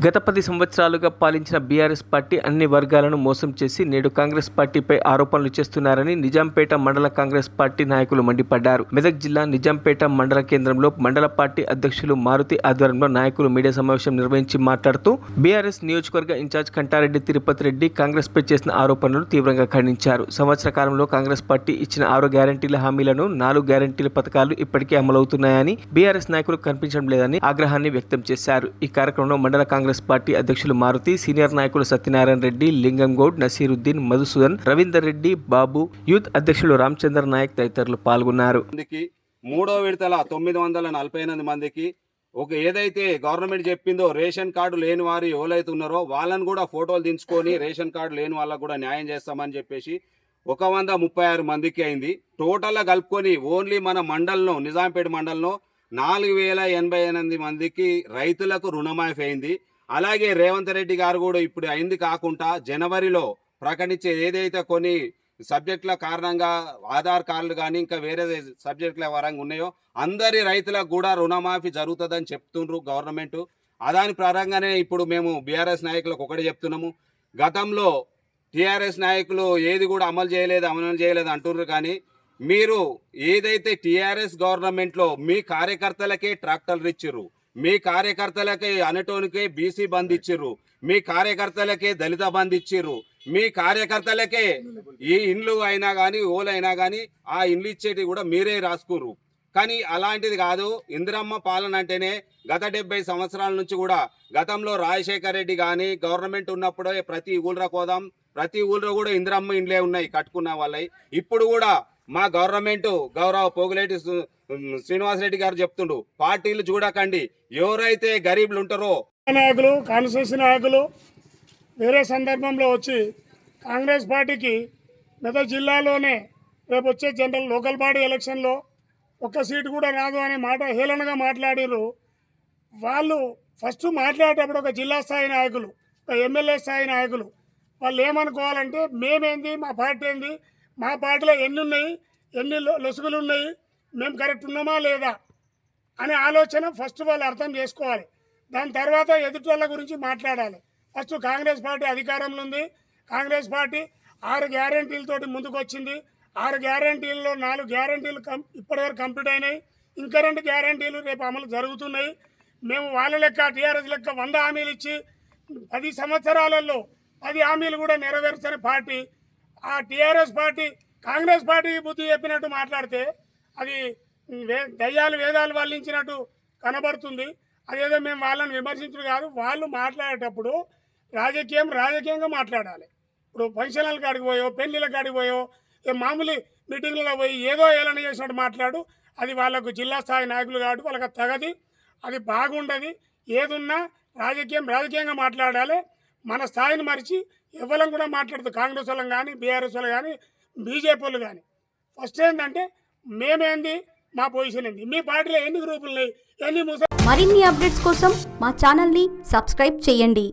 గత 10 సంవత్సరాలుగా పాలించిన బీఆర్ఎస్ పార్టీ అన్ని వర్గాలను మోసం చేసి నేడు కాంగ్రెస్ పార్టీపై ఆరోపణలు చేస్తున్నారని నిజాంపేట మండల కాంగ్రెస్ పార్టీ నాయకులు మండిపడ్డారు. మెదక్ జిల్లా నిజాంపేట మండల కేంద్రంలో మండల పార్టీ అధ్యక్షులు మారుతి ఆధ్వర్యంలో నాయకులు మీడియా సమావేశం నిర్వహించి మాట్లాడుతూ బీఆర్ఎస్ నియోజకవర్గ ఇన్ఛార్జ్ కంటారెడ్డి తిరుపతి రెడ్డి కాంగ్రెస్ పై చేసిన ఆరోపణలను తీవ్రంగా ఖండించారు. సంవత్సర కాలంలో కాంగ్రెస్ పార్టీ ఇచ్చిన 6 గ్యారంటీల హామీలను 4 గ్యారంటీల పథకాలు ఇప్పటికే అమలవుతున్నాయని బీఆర్ఎస్ నాయకులు కనిపించడం లేదని ఆగ్రహాన్ని వ్యక్తం చేశారు. ఈ కార్యక్రమంలో మండల కాంగ్రెస్ పార్టీ అధ్యక్షులు మారుతి, సీనియర్ నాయకులు సత్యనారాయణ రెడ్డి, లింగం గౌడ్, నసీరుద్దీన్, మధుసూదన్, రవీందర్ రెడ్డి, బాబు, యూత్ అధ్యక్షులు రామచంద్ర నాయక్ తదితరులు పాల్గొన్నారు. మూడో విడతల 948 మందికి ఏదైతే గవర్నమెంట్ చెప్పిందో రేషన్ కార్డు లేని వారు ఎవరైతే ఉన్నారో వాళ్ళని కూడా ఫోటోలు దించుకొని రేషన్ కార్డు లేని వాళ్ళకు కూడా న్యాయం చేస్తామని చెప్పేసి 136 మందికి అయింది. టోటల్గా కలుపుకొని ఓన్లీ మన మండలంలో నిజాంపేట మండలంలో 4088 మందికి రైతులకు రుణమాఫీ అయింది. అలాగే రేవంత్ రెడ్డి గారు కూడా ఇప్పుడు అయింది కాకుండా జనవరిలో ప్రకటించే ఏదైతే కొన్ని సబ్జెక్టుల కారణంగా ఆధార్ కార్డులు కానీ ఇంకా వేరే సబ్జెక్టుల వరంగా ఉన్నాయో అందరి రైతులకు కూడా రుణమాఫీ జరుగుతుందని చెప్తుండ్రు గవర్నమెంట్. దాని పరంగానే ఇప్పుడు మేము బీఆర్ఎస్ నాయకులకు ఒకటి చెప్తున్నాము. గతంలో టీఆర్ఎస్ నాయకులు ఏది కూడా అమలు చేయలేదు అంటున్నారు. కానీ మీరు ఏదైతే టీఆర్ఎస్ గవర్నమెంట్లో మీ కార్యకర్తలకే ట్రాక్టర్లు ఇచ్చిర్రు, మీ కార్యకర్తలకే అనటోనికే బీసీ బంద్ ఇచ్చిర్రు, మీ కార్యకర్తలకే దళిత బంద్ ఇచ్చిర్రు, మీ కార్యకర్తలకే ఈ ఇండ్లు అయినా కానీ ఓలైనా కానీ ఆ ఇండ్లు ఇచ్చేటివి కూడా మీరే రాసుకుర్రు. కానీ అలాంటిది కాదు. ఇందిరమ్మ పాలన అంటేనే గత 70 సంవత్సరాల నుంచి కూడా గతంలో రాజశేఖర్ రెడ్డి కానీ గవర్నమెంట్ ఉన్నప్పుడే ప్రతి ఊళ్ళో కోదాం, ప్రతి ఊళ్ళో కూడా ఇందిరమ్మ ఇండ్లే ఉన్నాయి కట్టుకున్న వాళ్ళవి. ఇప్పుడు కూడా మా గవర్నమెంట్ గౌరవ పోగులేటి శ్రీనివాసరెడ్డి గారు చెప్తుండు, పార్టీలు చూడకండి, ఎవరైతే గరీబులు ఉంటారో నాయకులు కాన్స్టిట్యూన్సీ నాయకులు వేరే సందర్భంలో వచ్చి కాంగ్రెస్ పార్టీకి మెదక్ జిల్లాలోనే రేపు వచ్చే జనరల్ లోకల్ బాడీ ఎలక్షన్లో ఒక్క సీటు కూడా రాదు అనే మాట హేళనగా మాట్లాడారు. వాళ్ళు ఫస్ట్ మాట్లాడేటప్పుడు ఒక జిల్లా స్థాయి నాయకులు, ఒక ఎమ్మెల్యే స్థాయి నాయకులు వాళ్ళు ఏమనుకోవాలంటే మేమేంది, మా పార్టీ ఏంది, మా పార్టీలో ఎన్ని ఉన్నాయి, ఎన్ని లొసుగులు ఉన్నాయి, మేము కరెక్ట్ ఉన్నామా లేదా అనే ఆలోచన ఫస్ట్ వాళ్ళు అర్థం చేసుకోవాలి. దాని తర్వాత ఎదుటి వాళ్ళ గురించి మాట్లాడాలి. ఫస్ట్ కాంగ్రెస్ పార్టీ అధికారంలో ఉంది. కాంగ్రెస్ పార్టీ 6 గ్యారంటీలతోటి ముందుకు వచ్చింది. 6 గ్యారంటీల్లో 4 గ్యారంటీలు ఇప్పటివరకు కంప్లీట్ అయినాయి. ఇంకా 2 గ్యారంటీలు రేపు అమలు జరుగుతున్నాయి. మేము వాళ్ళ లెక్క టీఆర్ఎస్ లెక్క 100 హామీలు ఇచ్చి 10 సంవత్సరాలలో 10 హామీలు కూడా నెరవేర్చని పార్టీ. ఆ టీఆర్ఎస్ పార్టీ కాంగ్రెస్ పార్టీకి బుద్ధి చెప్పినట్టు మాట్లాడితే అది దయ్యాలు వేదాలు వల్లించినట్టు కనబడుతుంది. అదేదో మేము వాళ్ళని విమర్శించడం కాదు. వాళ్ళు మాట్లాడేటప్పుడు రాజకీయంగా మాట్లాడాలి. ఇప్పుడు ఫంక్షన్ల కాడికి పోయో, పెళ్లిళ్ళ కాడికి పోయో, మామూలు మీటింగ్లలో పోయి ఏదో ఏలన చేసినట్టు మాట్లాడు. అది వాళ్ళకు జిల్లా స్థాయి నాయకులు కాబట్టి వాళ్ళకి తగది, అది బాగుండదు. ఏదున్నా రాజకీయంగా మాట్లాడాలి. మన స్థాయిని మరిచి ఎవరం కూడా మాట్లాడుతూ కాంగ్రెస్ వాళ్ళం కానీ, బీఆర్ఎస్ వాళ్ళు కానీ, బీజేపీ వాళ్ళు కానీ ఫస్ట్ ఏంటంటే మేమేంది, మా పొజిషన్ ఏంది, మీ పార్టీలో ఎన్ని గ్రూపులు ఉన్నాయి, ఎన్ని మరిన్ని అప్డేట్స్ కోసం మా ఛానల్ని సబ్స్క్రైబ్ చేయండి.